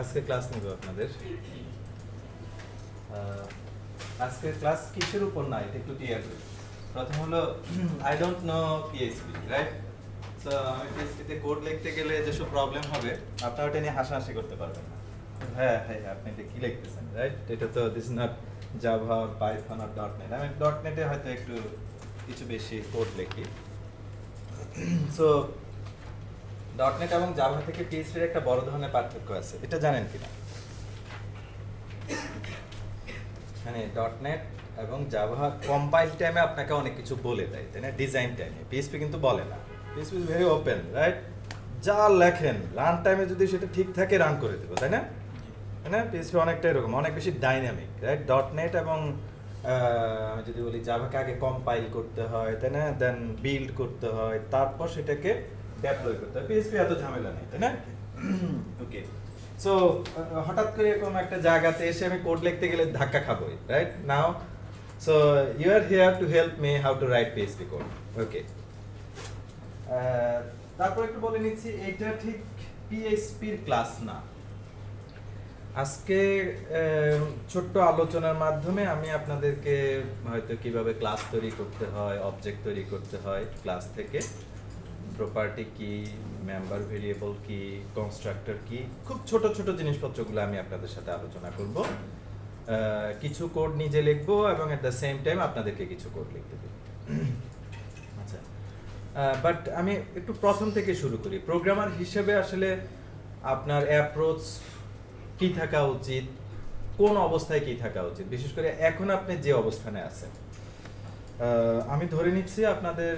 আজকে ক্লাস নেব আপনাদের। আজকের ক্লাস কিসের উপর না এটা একটু ক্লিয়ার করি। প্রথম হলো I don't know PHP, right? So আমি পিএইচপিতে কোড লিখতে গেলে যেসব প্রবলেম হবে আপনারা ওটা নিয়ে হাসাহাসি করতে পারবেন না। হ্যাঁ হ্যাঁ আপনি এটা কি লিখতেছেন, রাইট? এটা তো this not Java or Python or ডটনেট। আমি ডটনেটে হয়তো একটু কিছু বেশি কোড লিখি। সো ডটনেট এবং জাভা থেকে পিএইচপির একটা বড় ধরনের পার্থক্য আছে, এটা জানেন কিনা? মানে ডটনেট এবং জাভা কম্পাইল টাইমে আপনাকে অনেক কিছু বলে দেয়, তাই না? ডিজাইন টাইমে পিএইচপি কিন্তু বলে না। PHP is very open, right? যা লেখেন রান টাইমে যদি সেটা ঠিক থাকে রান করে দেবো, তাই না? তাই না? পিএইচপি অনেকটা এরকম, অনেক বেশি ডাইনামিক, রাইট? ডটনেট এবং আমি যদি বলি জাভাকে আগে কম্পাইল করতে হয়, তাই না? দেন বিল্ড করতে হয়, তারপর সেটাকে ডেপ্লয় করতে হয়। পিএইচপি এত ঝামেলা নেই, তাই না? ওকে, সো হঠাৎ করে এরকম একটা জায়গাতে এসে আমি কোড লিখতে গেলে ধাক্কা খাবোই, right? Now so you are here to help me how to write PHP code. Okay, তারপর একটু বলে নিচ্ছি এটা ঠিক পিএইচপির ক্লাস না। আজকে ছোট্ট আলোচনার মাধ্যমে আমি আপনাদেরকে হয়তো কিভাবে ক্লাস তৈরি করতে হয়, অবজেক্ট তৈরি করতে হয় ক্লাস থেকে, প্রপার্টি কি, মেম্বার ভেরিয়েবল কি, কনস্ট্রাক্টর কি, খুব ছোট ছোট জিনিসপত্রগুলো আমি আপনাদের সাথে আলোচনা করব। কিছু কোড নিজে লিখবো এবং এট দ্য সেম টাইম আপনাদেরকে কিছু কোড লিখতে দেব। আচ্ছা, বাট আমি একটু প্রথম থেকে শুরু করি। প্রোগ্রামার হিসেবে আসলে আপনার অ্যাপ্রোচ কি থাকা উচিত, কোন অবস্থায় কি থাকা উচিত, বিশেষ করে এখন আপনি যে অবস্থানে আছেন। আমি ধরে নিচ্ছি আপনাদের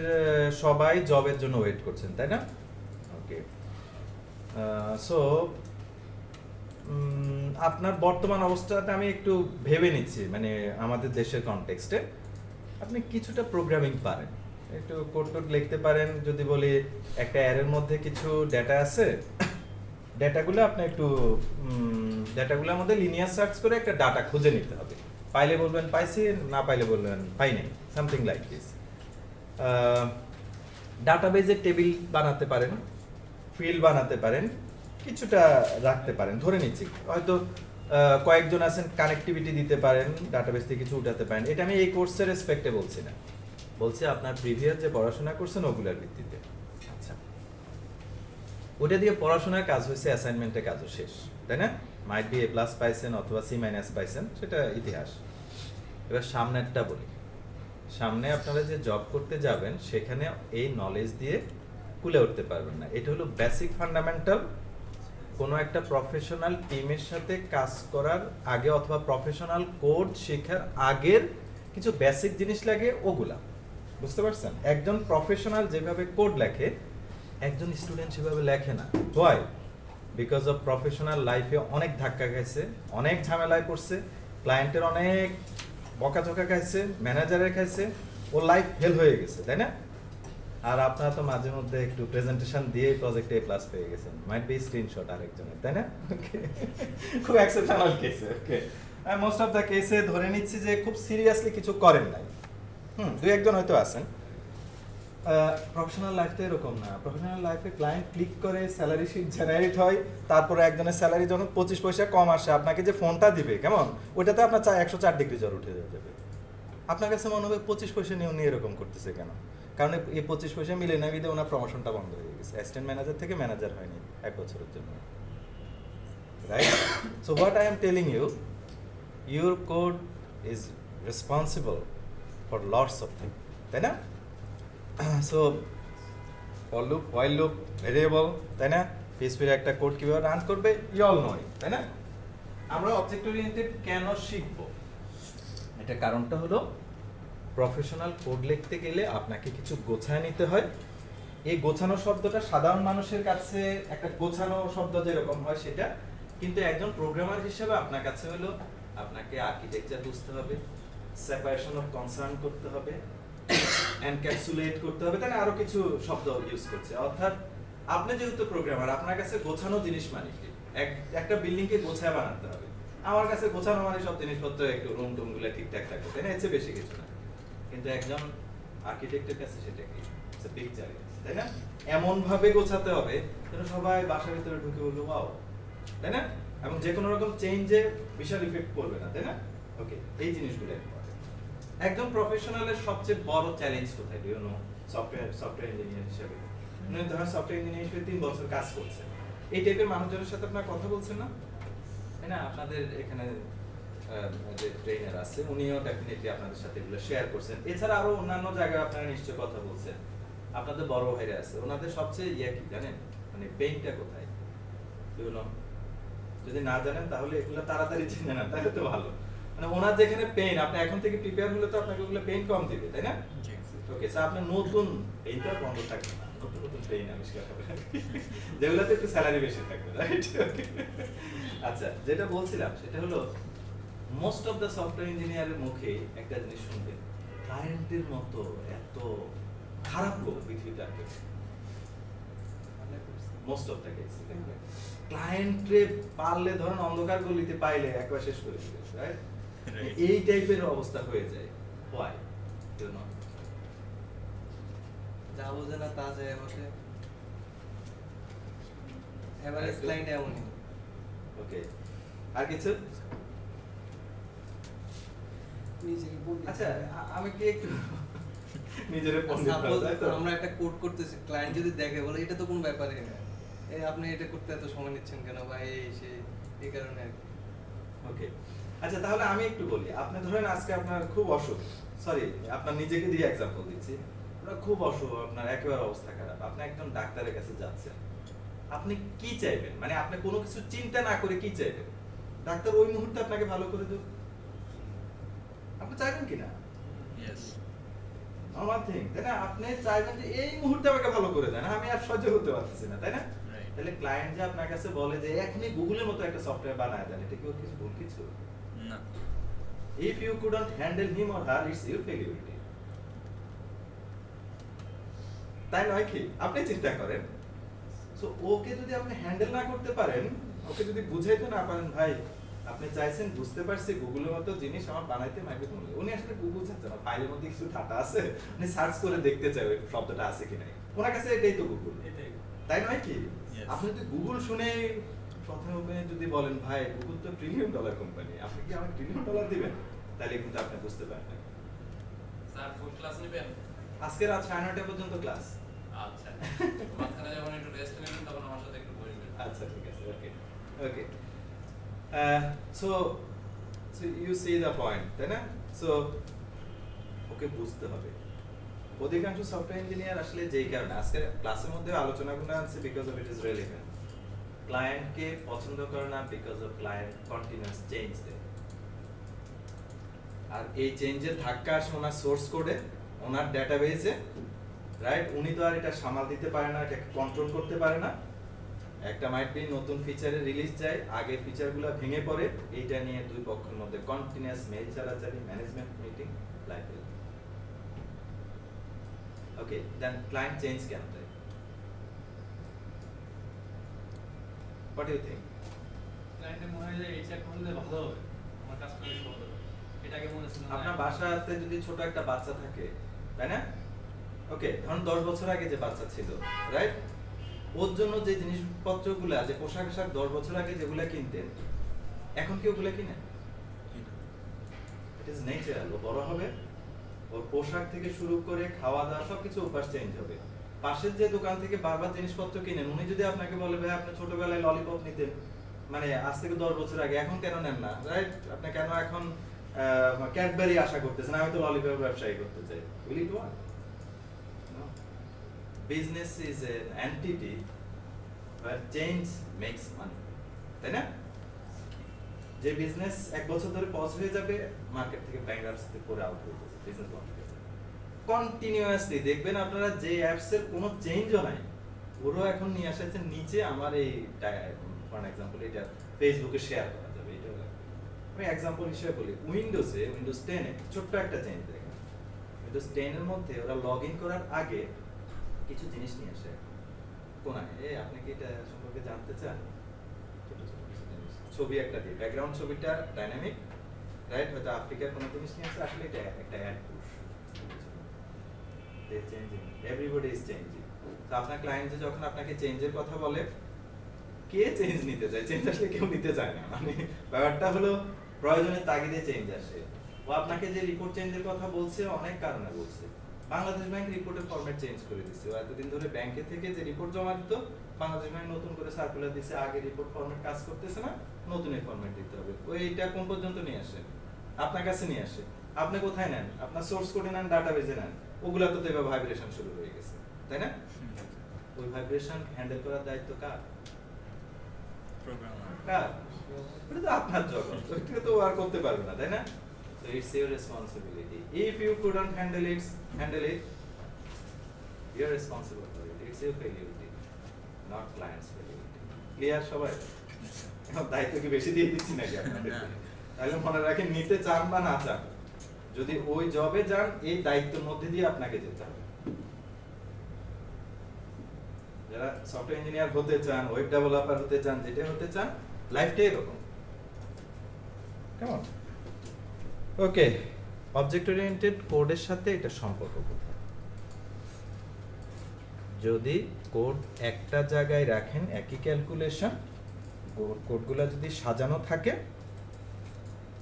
সবাই জবের জন্য ওয়েট করছেন, তাই না? ওকে, সো আপনার বর্তমান অবস্থাটা আমি একটু ভেবে নিচ্ছি, মানে আমাদের দেশের কনটেক্সটে আপনি কিছুটা প্রোগ্রামিং পারেন, একটু কোড টোড লিখতে পারেন। যদি বলি একটা অ্যারের মধ্যে কিছু ডেটা আছে, ডেটাগুলো আপনি একটু ডেটাগুলোর মধ্যে লিনিয়ার সার্চ করে একটা ডাটা খুঁজে নিতে হবে। পাইলে বলবেন পাইছি, না পাইলে বলবেন পাই নাই, সামথিং লাইক দিস। ডাটাবেজে টেবিল বানাতে পারেন, ফিল্ড বানাতে পারেন, কিছুটা রাখতে পারেন। ধরে নিচ্ছি হয়তো কয়েকজন আছেন কানেক্টিভিটি দিতে পারেন, ডাটাবেস থেকে কিছু উঠাতে পারেন। এটা আমি এই কোর্সের রেসপেক্টে বলছি না, বলছি আপনার প্রিভিয়াস যে পড়াশোনা করছেন ওগুলোর ভিত্তিতে। আচ্ছা, ওটা দিয়ে পড়াশোনার কাজ হয়েছে, অ্যাসাইনমেন্টের কাজও শেষ, তাই না? মাইট বি A+ পাইছেন অথবা C- পাইছেন, সেটা ইতিহাস। এবার সামনেরটা বলি। সামনে আপনারা যে জব করতে যাবেন সেখানে এই নলেজ দিয়ে কুলে উঠতে পারবেন না। এটা হলো বেসিক ফান্ডামেন্টাল। কোনো একটা প্রফেশনাল টিমের সাথে কাজ করার আগে অথবা প্রফেশনাল কোড শেখার আগের কিছু বেসিক জিনিস লাগে, ওগুলা বুঝতে পারছেন? একজন প্রফেশনাল যেভাবে কোড লেখে একজন স্টুডেন্ট সেভাবে লেখে না। হোয়াই? বিকজ অফ প্রফেশনাল লাইফে অনেক ধাক্কা খাইছে, অনেক ঝামেলায় পড়ছে, ক্লায়েন্টের অনেক বকাঝকা খাইছে, ম্যানেজারের খাইছে, ও লাইফ ফেল হয়ে গেছে, তাই না? আর আপনারা তো মাঝে মধ্যে একটু প্রেজেন্টেশন দিয়ে প্রজেক্টে A+ পেয়ে গেছেন, মাইট বি স্ক্রিনশট আরেকজনের, তাই না? খুব এক্সেপশনাল কেসে। ওকে, মোস্ট অফ দ্য কেসে ধরে নিচ্ছি যে খুব সিরিয়াসলি কিছু করেন নাই। দুই একজন হয়তো আছেন। প্রফেশনাল লাইফটা এরকম না। প্রফেশনাল লাইফে ক্লায়েন্ট ক্লিক করে স্যালারি শিট জেনারেট হয়, তারপরে একজনের স্যালারি যখন 25 পয়সা কম আসে আপনাকে যে ফোনটা দিবে, কেমন ওইটাতে আপনার 104 ডিগ্রি জ্বর উঠে যাবে। আপনার কাছে মনে হবে 25 পয়সা নিয়ে উনি এরকম করতেছে কেন? কারণ এই 25 পয়সা মিলে না, বিধে ওনার প্রমোশনটা বন্ধ হয়ে গেছে, অ্যাসিস্ট্যান্ট ম্যানেজার থেকে ম্যানেজার হয়নি 1 বছরের জন্য, right? So what I am telling you, your code is responsible for lots of thing, তাই না? So for loop, while loop, variable, তাই না? পিএইচপির একটা কোড কিভাবে রান করবে ইউ অল নো ইট, তাই না? আমরা অবজেক্ট ওরিয়েন্টেড কেন শিখব? এটা কারণটা হলো প্রফেশনাল কোড লিখতে গেলে আপনাকে কিছু গোছায় নিতে হয়। এই গোছানো শব্দটা সাধারণ মানুষের কাছে একটা গোছানো শব্দ যেরকম হয় সেটা, কিন্তু একজন প্রোগ্রামার হিসেবে আপনার কাছে হলো আপনাকে আর্কিটেকচার বুঝতে হবে, সেপারেশন অফ কনসার্ন করতে হবে, এনক্যাপসুলেট করতে হবে, তাই না? আরো কিছু শব্দ ইউজ করছে। অর্থাৎ আপনি যেহেতু প্রোগ্রামার, আপনার কাছে গোছানো জিনিস মানে কি? একটা বিল্ডিং কে গোছায় বানাতে হবে। আমার কাছে গোছানো মানে সব জিনিসপত্র একটু রুম টুম গুলো ঠিকঠাক থাকবে, তাই না? এর চেয়ে বেশি কিছু না। কিন্তু একজন আর্কিটেক্টের কাছে সেটা কি? ইটস আ বিগ চ্যালেঞ্জ, তাই না? এমন ভাবে গোছাতে হবে যেন সবাই বাসার ভিতরে ঢুকে বলবে ওয়াও, তাই না? এবং যে কোনো রকম চেঞ্জে বিশাল ইফেক্ট পড়বে না, তাই না? ওকে, এই জিনিসগুলো ইম্পর্টেন্ট। একদম প্রফেশনালের সবচেয়ে বড় চ্যালেঞ্জ কোথায়, do you know? Software engineer হিসেবে উনি ধরেন সফটওয়্যার ইঞ্জিনিয়ার হিসেবে 3 বছর কাজ করছেন, এই টাইপের মানুষজনের সাথে আপনারা কথা বলছেন না, তাই না? আপনাদের এখানে যে ট্রেনার আছে উনিও ডেফিনেটলি আপনাদের সাথে এগুলো শেয়ার করছেন। এছাড়া আরো অন্যান্য জায়গায় আপনারা নিশ্চয়ই কথা বলছেন। আপনাদের বড় ভাইরা আছে, ওনাদের সবচেয়ে কি জানেন, মানে পেইনটা কোথায়, ইউ নো? যদি না জানেন তাহলে এগুলো তাড়াতাড়ি জেনে নেন, তাহলে তো ভালো। মানে ওনার যেখানে পেইন, আপনি এখন থেকে প্রিপেয়ার হলে তো আপনাকে ওগুলো পেইন কম দিবে, তাই না? ওকে, সো আপনি নতুন পেইনটা বন্ধ থাকবে না, নতুন নতুন পেইন আবিষ্কার করবেন যেগুলোতে একটু স্যালারি বেশি থাকবে, রাইট? আচ্ছা, যেটা বলছিলাম সেটা হলো মোস্ট অফ দ্য সফটওয়্যার ইঞ্জিনিয়ারের মুখে একটা জিনিস শুনবেন, ক্লায়েন্টের মতো এত খারাপ লোক পৃথিবীতে আর কেউ নেই। মোস্ট অফ দ্য কেস ক্লায়েন্টরে পারলে ধরেন অন্ধকার গলিতে পাইলে একবার শেষ করে দিবে, রাইট? এই টাইপের অবস্থা হয়ে যায়। হোয়াই? ইউ নো, যা বোঝে না তা যায় বসে, এভারেজ ক্লায়েন্ট এমনই। ওকে, আর কিছু? আচ্ছা, আমি কি একটু নিজের পণ্ডিত সাপোজ তাই তো? আমরা একটা কোড করতেছি, ক্লায়েন্ট যদি দেখে বলে এটা তো কোনো ব্যাপারই না, এই আপনি এটা করতে এত সময় নিচ্ছেন কেন, বা এই সেই, এই কারণে আর কি। ওকে, আচ্ছা তাহলে আমি একটু বলি, আপনি ধরেন আজকে আপনার খুব অসুখ, সরি আপনার নিজেকে দিয়ে এক্সাম্পল দিচ্ছি, আপনার খুব অসুখ, আপনার একেবারে অবস্থা খারাপ, আপনি একজন ডাক্তারের কাছে যাচ্ছেন, আপনি কি চাইবেন? মানে আপনি কোনো কিছু চিন্তা না করে কি চাইবেন? ডাক্তার ওই মুহূর্তে আপনাকে ভালো করে দেবে, আপনি চাইবেন কিনা? নরমাল থিং, তাই না? আপনি চাইবেন যে এই মুহূর্তে আমাকে ভালো করে দেন, আমি আর সহ্য করতে পারতেছি না, তাই না? তাহলে ক্লায়েন্ট যে আপনার কাছে বলে যে এখনই গুগলের মতো একটা সফটওয়্যার বানায় দেন, এটা কি ওর কিছু ভুল কিছু না? If you couldn't handle him or her, it's your failurity, তাই নয় কি? আপনি চিন্তা করেন, সো ওকে যদি আপনি হ্যান্ডেল না করতে পারেন, ওকে যদি বুঝাইতে না পারেন, ভাই আপনি চাইছেন, বুঝতে পারছি গুগলের মতো জিনিস আমার বানাইতে মাইকে মূল্য, উনি আসলে গুগল চাচ্ছে না, ফাইলের মধ্যে কিছু ডাটা আছে, উনি সার্চ করে দেখতে চাই ওই শব্দটা আছে কি নাই, ওনার কাছে এটাই তো গুগল, তাই নয় কি? আপনি যদি গুগল শুনে প্রথমে যদি বলেন, ভাই গুগল তো $1 ট্রিলিয়ন কোম্পানি, আপনি কি আমাকে $1 ট্রিলিয়ন দিবেন, তাহলে কিন্তু আপনি বুঝতে পারেন না। স্যার ফুল ক্লাস নেবেন? আজকে রাত 9:30 পর্যন্ত ক্লাস। আচ্ছা, মাঝখানে যখন একটু রেস্ট নেবেন তখন আমার সাথে একটু বসবেন। আচ্ছা ঠিক আছে, okay okay. So you see the point, তাই না? সো ওকে বুঝতে হবে। অধিকাংশ সফটওয়্যার ইঞ্জিনিয়ার আসলে যেই কারণে আজকে ক্লাসের মধ্যে আলোচনাগুলো আছে, because of it is relevant, ক্লায়েন্টকে পছন্দ করে না, because of client continuous change দেয়, আর এই চেঞ্জের ধাক্কা আসে ওনার সোর্স কোডে, ওনার ডেটাবেজে, রাইট? উনি তো আর এটা সামাল দিতে পারে না, এটা কন্ট্রোল করতে পারে না। একটা মাইট বি নতুন ফিচারে রিলিজ যায়, আগের ফিচারগুলো ভেঙে পড়ে, এইটা নিয়ে দুই পক্ষের মধ্যে কন্টিনিউয়াস মেইল চালাচালি, management meeting, life. Okay, then client change কেন দেয়? What do you think? ক্লায়েন্টের মনে হয় যে এইচআর করলে ভালো হবে, আমার কাজ করলে সহজ হবে, এটাকে মনে হচ্ছে না। আপনার বাসাতে যদি ছোট একটা বাচ্চা থাকে, তাই না? ওকে, ধরুন 10 বছর আগে যে বাচ্চা ছিল, রাইট? ওর জন্য যে জিনিসপত্রগুলো, যে পোশাক আশাক 10 বছর আগে যেগুলা কিনতেন, এখন কি ওগুলা কিনে? ইট ইজ ন্যাচারাল, ও বড় হবে, ওর পোশাক থেকে শুরু করে খাওয়া দাওয়া সবকিছু অভ্যাস চেঞ্জ হবে। পাশের যে দোকান থেকে বারবার জিনিসপত্র কিনেন, উনি যদি আপনাকে বলে, ভাই আপনি ছোটবেলায় ললিপপ নিতেন, মানে আজ থেকে 10 বছর আগে, এখন কেন নেন না, রাইট? আপনি কেন এখন ক্যাডবেরি আশা করতেছেন, আমি তো ললিপপ ব্যবসায়ী করতে চাই, will it work? No. Business is an entity where change makes money, তাই না? যে বিজনেস 1 বছর ধরে পজ হয়ে যাবে, মার্কেট থেকে ব্যাংকারসিতে পরে আউট হয়ে যাবে, বিজনেস বন্ধ হয়ে যাবে। কন্টিনিউয়াসলি দেখবেন আপনারা যে অ্যাপস এর কোনো চেঞ্জও নাই, ওরও এখন নিয়ে আসাছে নিচে, আমার এই ফর এক্সাম্পল এটা ফেসবুকে শেয়ার করা যাবে, এটা আমি এক্সাম্পল হিসেবে বলি, উইন্ডোজে উইন্ডোজ 10 এ ছোট্ট একটা চেঞ্জ দেখেন, উইন্ডোজ 10 এর মধ্যে ওরা লগইন করার আগে কিছু জিনিস নিয়ে আসে কোনায়, আপনি কি এটা সম্পর্কে জানতে চান? ছোট ছোট কিছু জিনিস, ছবি একটা দিয়ে, ব্যাকগ্রাউন্ড ছবিটা ডাইনামিক, রাইট? হয়তো আফ্রিকার কোনো জিনিস নিয়ে আসে, আসলে এটা একটা ad push, they changing, everybody is changing. তো আপনার ক্লায়েন্ট যে যখন আপনাকে চেঞ্জের কথা বলে, কে চেঞ্জ নিতে চায়? চেঞ্জ আসলে কেউ নিতে চায় না, মানে ব্যাপারটা হলো প্রয়োজনের তাগিদে চেঞ্জ আসে। ও আপনাকে যে রিপোর্ট চেঞ্জের কথা বলছে অনেক কারণে বলছে। বাংলাদেশ ব্যাংক রিপোর্টের ফরম্যাট চেঞ্জ করে দিচ্ছে। ও এতদিন ধরে ব্যাংকে থেকে যে রিপোর্ট জমা দিত, বাংলাদেশ ব্যাংক নতুন করে সার্কুলার দিচ্ছে, আগে রিপোর্ট ফরম্যাট কাজ করতেছে না, নতুন এই ফরম্যাট দিতে হবে। ও এইটা কোন পর্যন্ত নিয়ে আসে? আপনার কাছে নিয়ে আসে। আপনি কোথায় নেন? আপনার সোর্স কোডে নেন, ডাটাবেজে নেন, ওগুলা তো এবার ভাইব্রেশন শুরু হয়ে গেছে, তাই না? ওই ভাইব্রেশন হ্যান্ডেল করার দায়িত্ব কার? কার? এটা তো আপনার জগৎ, ওইটা তো আর করতে পারবে না, তাই না? So it's your responsibility. If you couldn't handle it, you're responsible for it. It's your failure, not client's failure. Clear সবাই? এখন দায়িত্ব কি বেশি দিয়ে দিচ্ছি নাকি আপনাদের? তাহলে মনে রাখেন, নিতে চান বা না চান, যদি ওই জবে যান, এই দায়িত্বের মধ্যে দিয়ে আপনাকে যেতে হবে। যারা সফটওয়্যার ইঞ্জিনিয়ার হতে চান, ওয়েব ডেভেলপার হতে চান, যেটা হতে চান, লাইফটাই এরকম। কেমন? ওকে, অবজেক্ট ওরিয়েন্টেড কোডের সাথে এটা সম্পর্ক কোথায়? যদি কোড একটা জায়গায় রাখেন, একই ক্যালকুলেশন, কোডগুলো যদি সাজানো থাকে,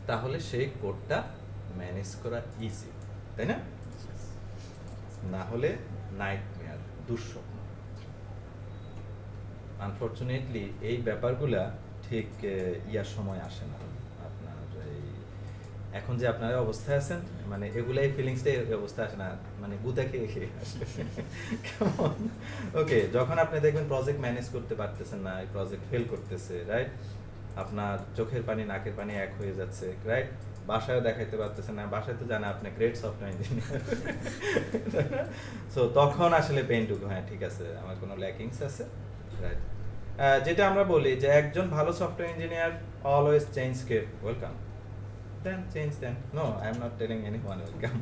তাহলে সেই কোডটা ম্যানেজ করা ইজি, তাই না? না হলে নাইটমেয়ার, দুঃস্বপ্ন। আনফরচুনেটলি এই ব্যাপারগুলা ঠিক ইয়ার সময় আসে না। আপনার এই এখন যে আপনারা অবস্থায় আছেন, মানে এগুলাই ফিলিংসটাই অবস্থা আসে না, মানে গুতা খেয়ে খেয়ে আসে। কেমন? ওকে, যখন আপনি দেখবেন প্রজেক্ট ম্যানেজ করতে পারতেছেন না, এই প্রজেক্ট ফেল করতেছে, রাইট? আপনার চোখের পানি নাকের পানি এক হয়ে যাচ্ছে, রাইট? বাসায়ও দেখাইতে পারতেছেন না, বাসায় তো জানা আপনি গ্রেট সফটওয়্যার ইঞ্জিনিয়ার। সো তখন আসলে পেইনটুকু, হ্যাঁ ঠিক আছে, আমার কোনো ল্যাকিংস আছে, রাইট? যেটা আমরা বলি যে একজন ভালো সফটওয়্যার ইঞ্জিনিয়ার অলওয়েজ চেঞ্জকে ওয়েলকাম দেন, চেঞ্জ দেন। No, I am not telling anyone welcome.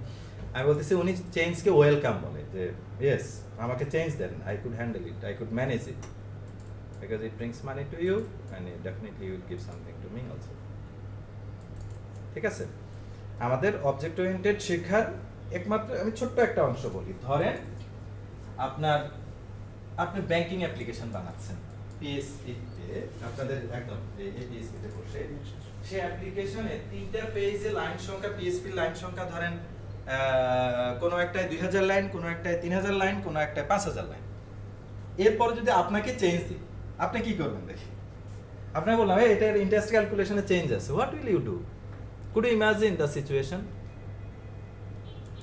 আমি বলতেছি উনি চেঞ্জকে ওয়েলকাম বলে, যে ইয়েস, আমাকে চেঞ্জ দেন, I could handle it, I could manage it, because it brings money to you and it definitely will give something to me also. ঠিক আছে? আমাদের অবজেক্ট ওরিয়েন্টেড শেখার একমাত্র আমি ছোট্ট একটা অংশ বলি। ধরেন আপনি ব্যাংকিং অ্যাপ্লিকেশন বানাচ্ছেন পিএসপি তে, আপনাদের একদম এই পিএসপি তে বসে সেই অ্যাপ্লিকেশনে 3টা পেজে লাইন সংখ্যা, পিএসপি লাইন সংখ্যা ধরেন কোনো একটায় 2000 লাইন, কোনো একটায় 3000 লাইন, কোনো একটায় 5000 লাইন। এরপর যদি আপনাকে চেঞ্জ দিই, আপনি কি করবেন দেখি? আপনাকে বললাম এটার ইন্টারেস্ট ক্যালকুলেশনে চেঞ্জ আছে, what will you do? Could you imagine the situation?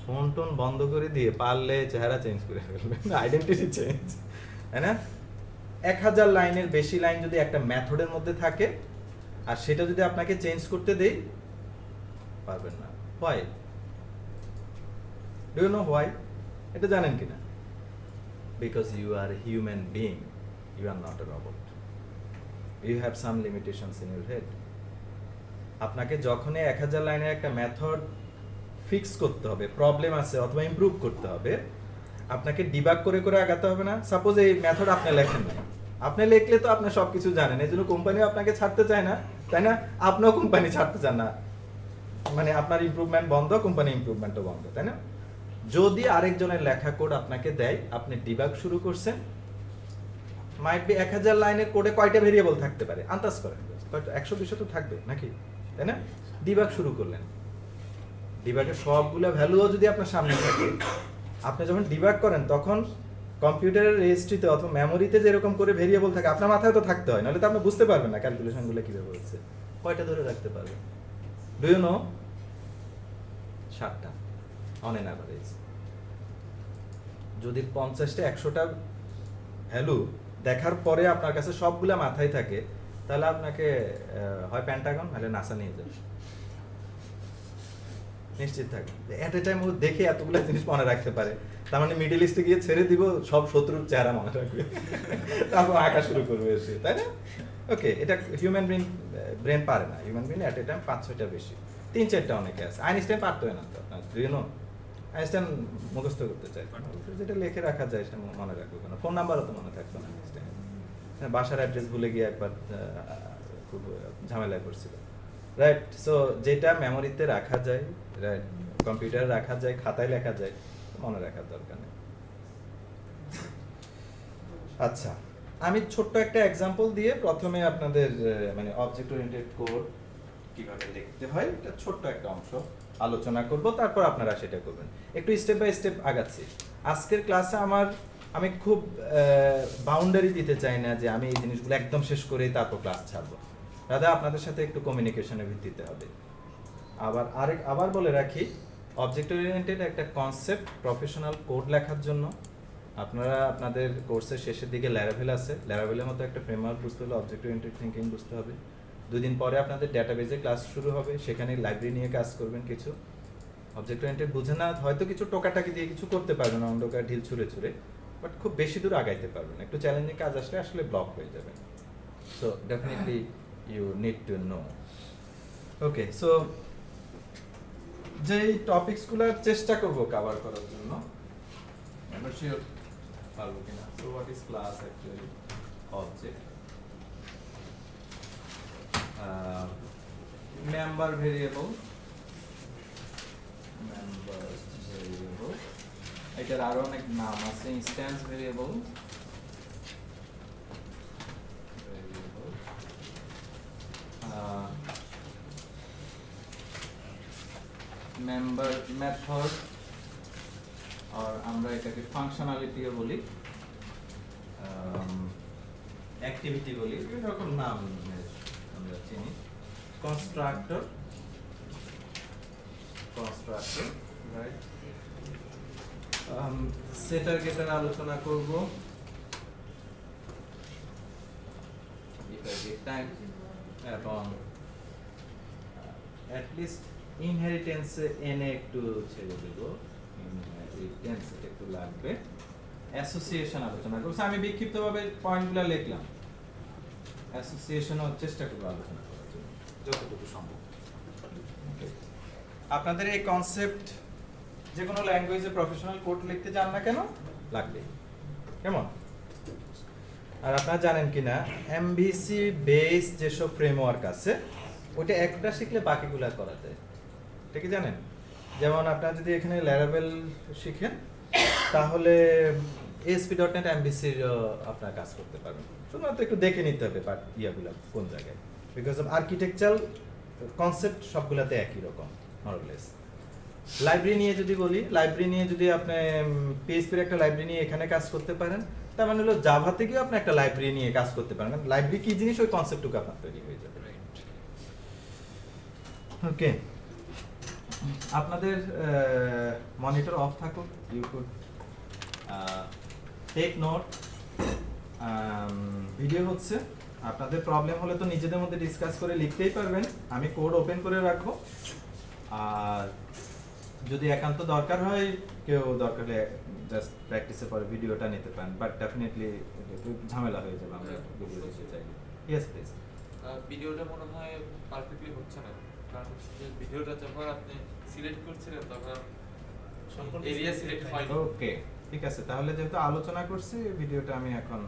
Phone tone বন্ধ করে দিয়ে পারলে চেহারা চেঞ্জ করে ফেলবেন, আইডেন্টিটি চেঞ্জ, তাই না? 1000 লাইনের বেশি লাইন যদি একটা মেথডের মধ্যে থাকে, আর সেটা যদি আপনাকে চেঞ্জ করতে দেই, পারবেন না। Why? Do you know why? এটা জানেন কিনা? Because you are a human being, you are not a robot. You have some limitations in your head. আপনাকে যখনই 1000 লাইনের একটা মেথড ফিক্স করতে হবে, প্রবলেম আছে অথবা ইমপ্রুভ করতে হবে, আপনাকে ডিবাগ করে করে আগাতে হবে না? সাপোজ এই মেথড আপনি লেখেন না, আপনি লিখলে তো আপনি সবকিছু জানেন, এই জন্য কোম্পানিও আপনাকে ছাড়তে চায় না, তাই না? আপনিও কোম্পানি ছাড়তে চান না, মানে আপনার ইমপ্রুভমেন্ট বন্ধ, কোম্পানি ইমপ্রুভমেন্টও বন্ধ, তাই না? যদি আরেকজনের লেখা কোড আপনাকে দেয়, আপনি ডিবাগ শুরু করছেন, মাইট বি 1000 লাইনের কোডে কয়টা ভেরিয়েবল থাকতে পারে আন্দাজ করেন, হয়তো 100-200 তো থাকবে নাকি, তাই না? ডিবাগ শুরু করলেন, ডিবাগের সবগুলো ভ্যালুও যদি আপনার সামনে থাকে, আপনি যখন ডিবাগ করেন তখন কম্পিউটারের রেজিস্ট্রিতে অথবা মেমোরিতে যেরকম করে ভেরিয়েবল থাকে, আপনার মাথায় তো থাকতে হয়, নাহলে তো আপনি বুঝতে পারবেন না ক্যালকুলেশনগুলো কিভাবে হচ্ছে। কয়টা ধরে রাখতে পারবেন? Do you know? 7টা অন এন অ্যাভারেজ। যদি 50টা 100টা ভ্যালু দেখার পরে আপনার কাছে সবগুলা মাথায় থাকে, তাহলে আপনাকে হয় পেন্টাগন নাহলে নাসা নিয়ে যাবে, নিশ্চিত থাকবেন। এট এ টাইম ও দেখে এতগুলো জিনিস মনে রাখতে পারে, তার মানে মিডল ইস্টে গিয়ে ছেড়ে দিব, সব শত্রুর চেহারা মনে রাখবে, তারপর আঁকা শুরু করবে এসে, তাই না? ওকে, এটা হিউম্যান ব্রেন পারে না। Human brain at a time 5-6টা বেশি, 3-4টা অনেকে আছে। আইনস্টাইন পারতো না তো, আপনার ইউনো আইনস্টাইন মুখস্থ করতে চাই, যেটা লিখে রাখা যায় সেটা মনে রাখবো কেন? ফোন নাম্বারও তো মনে থাকতো না আইনস্টাইন, বাসার অ্যাড্রেস ভুলে গিয়ে একবার খুব ঝামেলায় পড়ছিল, রাইট? সো যেটা মেমোরিতে রাখা যায়, রাইট, কম্পিউটারে রাখা যায়, খাতায় লেখা যায়, মনে রাখার দরকার নেই। আচ্ছা, আমি ছোট্ট একটা এক্সাম্পল দিয়ে প্রথমে আপনাদের মানে অবজেক্ট ওরিয়েন্টেড কোড কিভাবে লিখতে হয় এটা ছোট্ট একটা অংশ আলোচনা করব, তারপর আপনারা সেটা করবেন। একটু স্টেপ বাই স্টেপ আগাচ্ছি। আজকের ক্লাসে আমি খুব বাউন্ডারি দিতে চাই না যে আমি এই জিনিসগুলো একদম শেষ করেই তারপর ক্লাস ছাড়বো। দাদা আপনাদের সাথে একটু কমিউনিকেশনের ভিত্তিতে হবে। আবার বলে রাখি, অবজেক্ট ওরিয়েন্টেড একটা কনসেপ্ট প্রফেশনাল কোড লেখার জন্য আপনারা আপনাদের কোর্সের শেষের দিকে ল্যারাভেল আছে, ল্যারাভেলের মতো একটা ফ্রেমওয়ার্ক বুঝতে হলে অবজেক্ট ওরিয়েন্টেড থিঙ্কিং বুঝতে হবে। 2 দিন পরে আপনাদের ডেটাবেজে ক্লাস শুরু হবে, সেখানে লাইব্রেরি নিয়ে কাজ করবেন। কিছু অবজেক্ট ওরিয়েন্টেড বুঝে না হয়তো কিছু টোকাটাকি দিয়ে কিছু করতে পারবেন, অন্ধকার ঢিল ছুঁড়ে ছুঁড়ে, বাট খুব বেশি দূর আগাইতে পারবেন। একটু চ্যালেঞ্জিং কাজ আসলে ব্লক হয়ে যাবে। So definitely you need to know. Okay, so যেই টপিকসগুলোর চেষ্টা করব কভার করার জন্য, আমরা শিওর পারবো কিনা। So what is class actually? Object, member variable, এটার আরো অনেক নাম আছে, ইনস্ট্যান্স ভেরিয়েবল, মেম্বার মেথড, আর আমরা এটাকে ফাংশনালিটিও বলি, অ্যাক্টিভিটি বলি, এরকম নাম আমরা চিনি। Constructor, right. সেটার গেটার আলোচনা করব, টাইম, এবং অ্যাটলিস্ট ইনহেরিটেন্সে এনে একটু ছেড়ে দেব, ইনহেরিটেন্স একটু লাগবে। অ্যাসোসিয়েশন আলোচনা করব। আমি বিক্ষিপ্তভাবে পয়েন্টগুলো লিখলাম, অ্যাসোসিয়েশনও চেষ্টা করব আলোচনা করার জন্য যতটুকু সম্ভব। আপনাদের এই কনসেপ্ট যে কোনো ল্যাঙ্গুয়েজে প্রফেশনাল কোড লিখতে চান না কেন লাগবে, কেমন? আর আপনারা জানেন কিনা এমভিসি বেস যেসব ফ্রেমওয়ার্ক আছে ওইটা একটা শিখলে বাকিগুলো করা যায়, এটা কি জানেন? যেমন আপনারা যদি এখানে ল্যারাভেল শিখেন তাহলে ASP.NET এমভিসির আপনারা কাজ করতে পারবেন। শুধুমাত্র একটু দেখে নিতে হবে বাট ইয়াগুলো কোন জায়গায়, বিকজ অফ আর্কিটেকচারাল কনসেপ্ট সবগুলোতে একই রকম মরলেস। লাইব্রেরি নিয়ে যদি বলি, লাইব্রেরি নিয়ে যদি আপনি PHP-র একটা লাইব্রেরি নিয়ে এখানে কাজ করতে পারেন, তার মানে হলো জাভা থেকেও আপনি একটা লাইব্রেরি নিয়ে কাজ করতে পারেন। কারণ লাইব্রেরি কি জিনিস ওই কনসেপ্টটুকু আপনার তৈরি হয়ে যাবে। ওকে, আপনাদের মনিটর অফ থাকুক, you could take note. Video হচ্ছে, আপনাদের প্রবলেম হলে তো নিজেদের মধ্যে ডিসকাস করে লিখতেই পারবেন, আমি কোড ওপেন করে রাখবো। আর যদি একান্ত দরকার হয়, কেউ দরকার হলে জাস্ট প্র্যাকটিসের পরে ভিডিওটা নিতে পারেন, বাট ডেফিনেটলি একটু ঝামেলা হয়ে যাবে আমরা ভিডিও দেখতে চাইলে। Yes please. ভিডিওটা মনে হয় পারফেক্টলি হচ্ছে না, কারণ ভিডিওটা যখন আপনি সিলেক্ট করছিলেন তখন এরিয়া সিলেক্ট হয়নি। ওকে, ঠিক আছে, তাহলে যেহেতু আলোচনা করছি ভিডিওটা আমি এখন